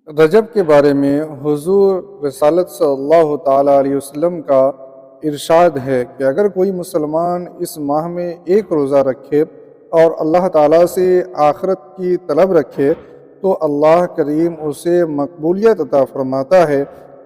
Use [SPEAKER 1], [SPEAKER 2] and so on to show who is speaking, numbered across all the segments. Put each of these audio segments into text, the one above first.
[SPEAKER 1] رجب کے بارے میں حضور رسالت صلی اللہ تعالیٰ علیہ وسلم کا ارشاد ہے کہ اگر کوئی مسلمان اس ماہ میں ایک روزہ رکھے اور اللہ تعالیٰ سے آخرت کی طلب رکھے تو اللہ کریم اسے مقبولیت عطا فرماتا ہے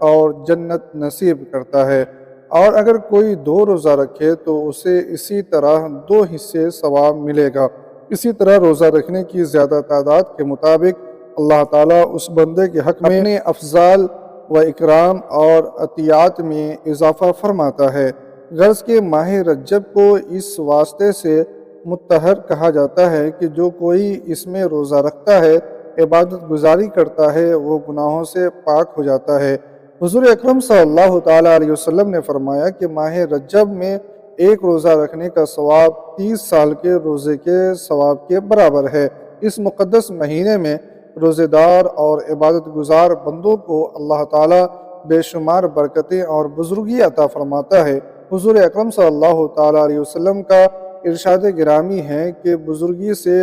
[SPEAKER 1] اور جنت نصیب کرتا ہے، اور اگر کوئی دو روزہ رکھے تو اسے اسی طرح دو حصے ثواب ملے گا۔ اسی طرح روزہ رکھنے کی زیادہ تعداد کے مطابق اللہ تعالیٰ اس بندے کے حق میں اپنے افضال و اکرام اور عطیات میں اضافہ فرماتا ہے۔ غرض کہ ماہ رجب کو اس واسطے سے مطہر کہا جاتا ہے کہ جو کوئی اس میں روزہ رکھتا ہے، عبادت گزاری کرتا ہے، وہ گناہوں سے پاک ہو جاتا ہے۔ حضور اکرم صلی اللہ تعالیٰ علیہ وسلم نے فرمایا کہ ماہ رجب میں ایک روزہ رکھنے کا ثواب 30 سال کے روزے کے ثواب کے برابر ہے۔ اس مقدس مہینے میں روزے دار اور عبادت گزار بندوں کو اللہ تعالیٰ بے شمار برکتیں اور بزرگی عطا فرماتا ہے۔ حضور اکرم صلی اللہ تعالیٰ علیہ وسلم کا ارشاد گرامی ہے کہ بزرگی سے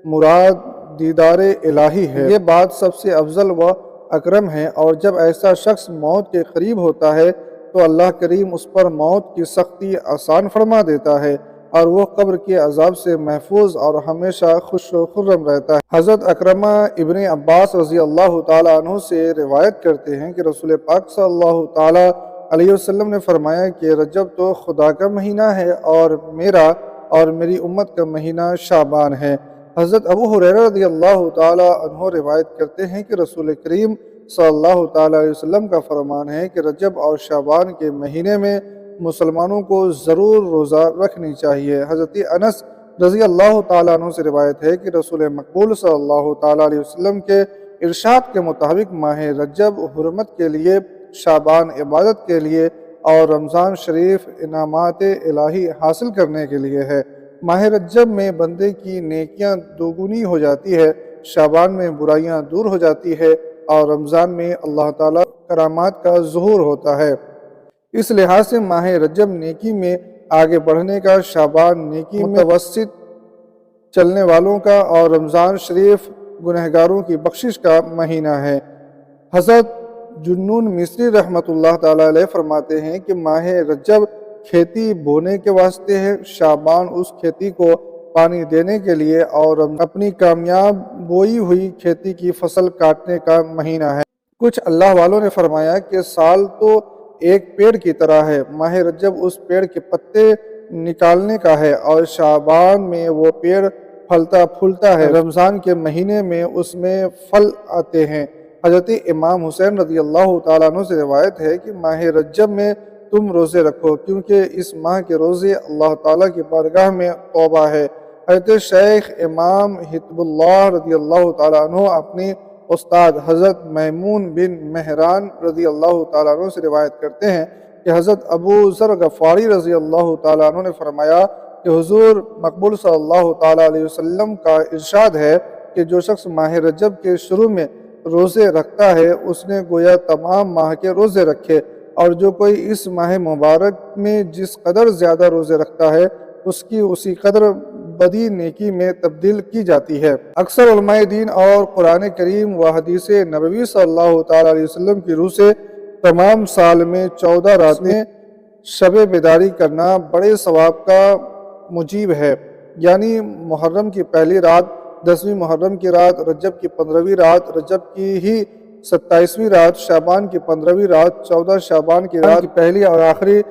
[SPEAKER 1] مراد دیدار الہی ہے۔ یہ بات سب سے افضل و اکرم ہے، اور جب ایسا شخص موت کے قریب ہوتا ہے تو اللہ کریم اس پر موت کی سختی آسان فرما دیتا ہے، اور وہ قبر کے عذاب سے محفوظ اور ہمیشہ خوش و خرم رہتا ہے۔ حضرت اکرمہ ابن عباس رضی اللہ تعالیٰ عنہ سے روایت کرتے ہیں کہ رسول پاک صلی اللہ تعالیٰ علیہ وسلم نے فرمایا کہ رجب تو خدا کا مہینہ ہے اور میرا اور میری امت کا مہینہ شعبان ہے۔ حضرت ابو ہریرہ رضی اللہ تعالیٰ عنہ روایت کرتے ہیں کہ رسول کریم صلی اللہ تعالیٰ علیہ وسلم کا فرمان ہے کہ رجب اور شعبان کے مہینے میں مسلمانوں کو ضرور روزہ رکھنی چاہیے۔ حضرت انس رضی اللہ تعالیٰ عنہ سے روایت ہے کہ رسول مقبول صلی اللہ تعالیٰ علیہ وسلم کے ارشاد کے مطابق ماہ رجب حرمت کے لیے، شعبان عبادت کے لیے، اور رمضان شریف انعامات الہی حاصل کرنے کے لیے ہے۔ ماہ رجب میں بندے کی نیکیاں دوگنی ہو جاتی ہے، شعبان میں برائیاں دور ہو جاتی ہے، اور رمضان میں اللہ تعالیٰ کرامات کا ظہور ہوتا ہے۔ اس لحاظ سے ماہ رجب نیکی میں آگے بڑھنے کا، شعبان نیکی میں متوسط چلنے والوں کا، اور رمضان شریف گنہگاروں کی بخشش کا مہینہ ہے۔ حضرت جنون مصری رحمۃ اللہ تعالیٰ علیہ فرماتے ہیں کہ ماہ رجب کھیتی بونے کے واسطے ہے، شعبان اس کھیتی کو پانی دینے کے لیے، اور اپنی کامیاب بوئی ہوئی کھیتی کی فصل کاٹنے کا مہینہ ہے۔ کچھ اللہ والوں نے فرمایا کہ سال تو ایک پیڑ کی طرح ہے، ماہ رجب اس پیڑ کے پتے نکالنے کا ہے، اور شعبان میں وہ پیڑ پھلتا پھولتا ہے، رمضان کے مہینے میں اس میں پھل آتے ہیں۔ حضرت امام حسین رضی اللہ تعالیٰ عنہ سے روایت ہے کہ ماہ رجب میں تم روزے رکھو، کیونکہ اس ماہ کے روزے اللہ تعالیٰ کی بارگاہ میں توبہ ہے۔ حضرت شیخ امام حتب اللہ رضی اللہ تعالیٰ عنہ اپنی استاد حضرت میمون بن مہران رضی اللہ تعالیٰ عنہ سے روایت کرتے ہیں کہ حضرت ابو ذر غفاری رضی اللہ تعالیٰ عنہ نے فرمایا کہ حضور مقبول صلی اللہ تعالیٰ علیہ وسلم کا ارشاد ہے کہ جو شخص ماہ رجب کے شروع میں روزے رکھتا ہے اس نے گویا تمام ماہ کے روزے رکھے، اور جو کوئی اس ماہ مبارک میں جس قدر زیادہ روزے رکھتا ہے اس کی اسی قدر بدی نیکی میں تبدیل کی جاتی ہے۔ اکثر علماء دین اور قرآن کریم و حدیث نبوی صلی اللہ تعالیٰ علیہ وسلم کی روح سے تمام سال میں 14 راتیں شب بیداری کرنا بڑے ثواب کا موجب ہے، یعنی محرم کی پہلی رات، 10ویں محرم کی رات، رجب کی 15ویں رات، رجب کی ہی 27ویں رات، شعبان کی 15ویں رات، 14 شعبان کی رات کی پہلی اور آخری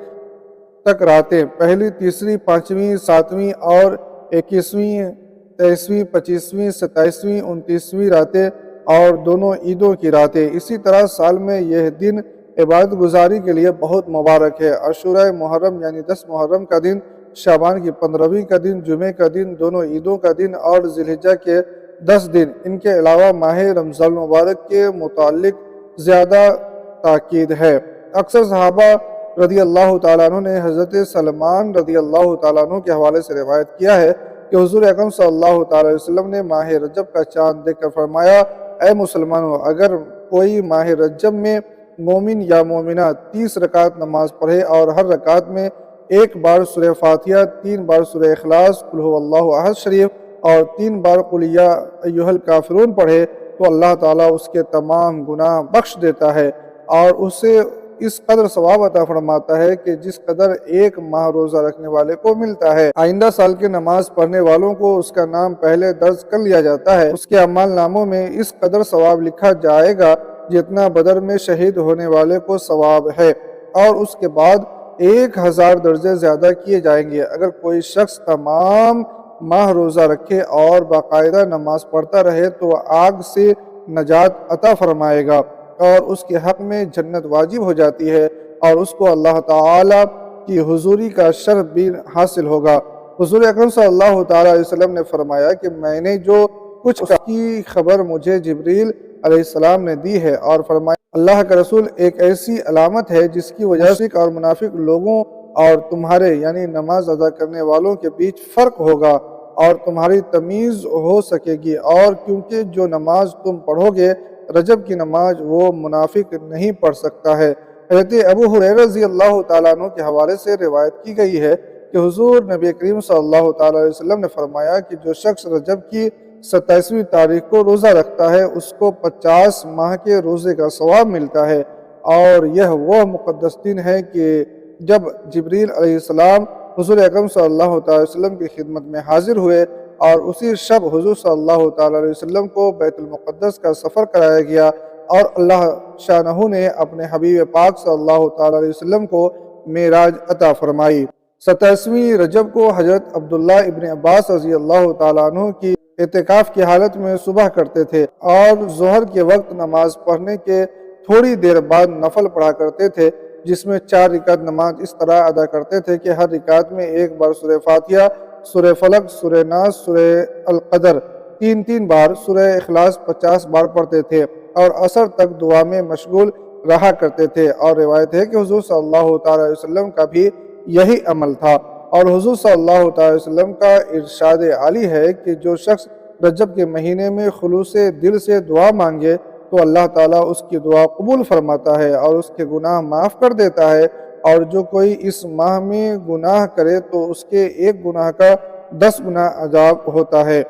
[SPEAKER 1] تک راتیں، پہلی، تیسری، 5ویں، 7ویں اور 21ویں، 23ویں، 25ویں، 27ویں، 29ویں راتیں، اور دونوں عیدوں کی راتیں۔ اسی طرح سال میں یہ دن عبادت گزاری کے لیے بہت مبارک ہے۔ عاشورہ محرم یعنی 10 محرم کا دن، شعبان کی 15ویں کا دن، جمعے کا دن، دونوں عیدوں کا دن، اور ذی الحجہ کے 10 دن، ان کے علاوہ ماہ رمضان المبارک کے متعلق زیادہ تاکید ہے۔ اکثر صحابہ رضی اللہ تعالیٰ عنہ نے حضرت سلمان رضی اللہ تعالیٰ عنہ کے حوالے سے روایت کیا ہے کہ حضور اکرم صلی اللہ تعالیٰ علیہ وسلم نے ماہ رجب کا چاند دیکھ کر فرمایا، اے مسلمانوں، اگر کوئی ماہ رجب میں مومن یا مومنہ 30 رکعت نماز پڑھے اور ہر رکعت میں ایک بار سورہ فاتحہ، 3 بار سورہ اخلاص، قل هو اللہ احد شریف، اور 3 بار قل یا ایھا الکافرون پڑھے، تو اللہ تعالیٰ اس کے تمام گناہ بخش دیتا ہے اور اسے اس قدر ثواب عطا فرماتا ہے کہ جس قدر ایک ماہ روزہ رکھنے والے کو ملتا ہے۔ آئندہ سال کے نماز پڑھنے والوں کو اس کا نام پہلے درج کر لیا جاتا ہے، اس کے اعمال ناموں میں اس قدر ثواب لکھا جائے گا جتنا بدر میں شہید ہونے والے کو ثواب ہے، اور اس کے بعد 1000 درجے زیادہ کیے جائیں گے۔ اگر کوئی شخص تمام ماہ روزہ رکھے اور باقاعدہ نماز پڑھتا رہے تو آگ سے نجات عطا فرمائے گا اور اس کے حق میں جنت واجب ہو جاتی ہے، اور اس کو اللہ تعالیٰ کی حضوری کا شرف بھی حاصل ہوگا۔ حضور اکرم صلی اللہ تعالیٰ علیہ وسلم نے فرمایا کہ میں نے جو کچھ کی خبر مجھے جبریل علیہ السلام نے دی ہے، اور فرمایا اللہ کا رسول ایک ایسی علامت ہے جس کی وجہ سے اور منافق لوگوں اور تمہارے یعنی نماز ادا کرنے والوں کے بیچ فرق ہوگا اور تمہاری تمیز ہو سکے گی، اور کیونکہ جو نماز تم پڑھو گے رجب کی نماز وہ منافق نہیں پڑھ سکتا ہے۔ حضرت ابو ہریرہ رضی اللہ تعالیٰ عنہ کے حوالے سے روایت کی گئی ہے کہ حضور نبی کریم صلی اللہ تعالیٰ علیہ وسلم نے فرمایا کہ جو شخص رجب کی 27ویں تاریخ کو روزہ رکھتا ہے اس کو 50 ماہ کے روزے کا ثواب ملتا ہے، اور یہ وہ مقدس دن ہے کہ جب جبریل علیہ السلام حضور اکرم صلی اللہ تعالیٰ علیہ وسلم کی خدمت میں حاضر ہوئے، اور اسی شب حضور صلی اللہ تعالیٰ علیہ وسلم کو بیت المقدس کا سفر کرایا گیا، اور اللہ شانہ نے اپنے حبیب پاک صلی اللہ تعالیٰ علیہ وسلم کو معراج عطا فرمائی۔ 27ویں رجب کو حضرت عبداللہ ابن عباس رضی اللہ تعالیٰ عنہ کی اعتکاف کی حالت میں صبح کرتے تھے اور ظہر کے وقت نماز پڑھنے کے تھوڑی دیر بعد نفل پڑھا کرتے تھے، جس میں 4 رکعت نماز اس طرح ادا کرتے تھے کہ ہر رکعت میں ایک بار سورہ فاتحہ، سورہ فلق، سورہ ناس، سورہ القدر 3 بار، سورہ اخلاص 50 بار پڑھتے تھے اور عصر تک دعا میں مشغول رہا کرتے تھے۔ اور روایت ہے کہ حضور صلی اللہ تعالیٰ علیہ وسلم کا بھی یہی عمل تھا، اور حضور صلی اللہ تعالیٰ علیہ وسلم کا ارشاد عالی ہے کہ جو شخص رجب کے مہینے میں خلوص دل سے دعا مانگے تو اللہ تعالیٰ اس کی دعا قبول فرماتا ہے اور اس کے گناہ معاف کر دیتا ہے، اور جو کوئی اس ماہ میں گناہ کرے تو اس کے ایک گناہ کا 10 گنا عذاب ہوتا ہے۔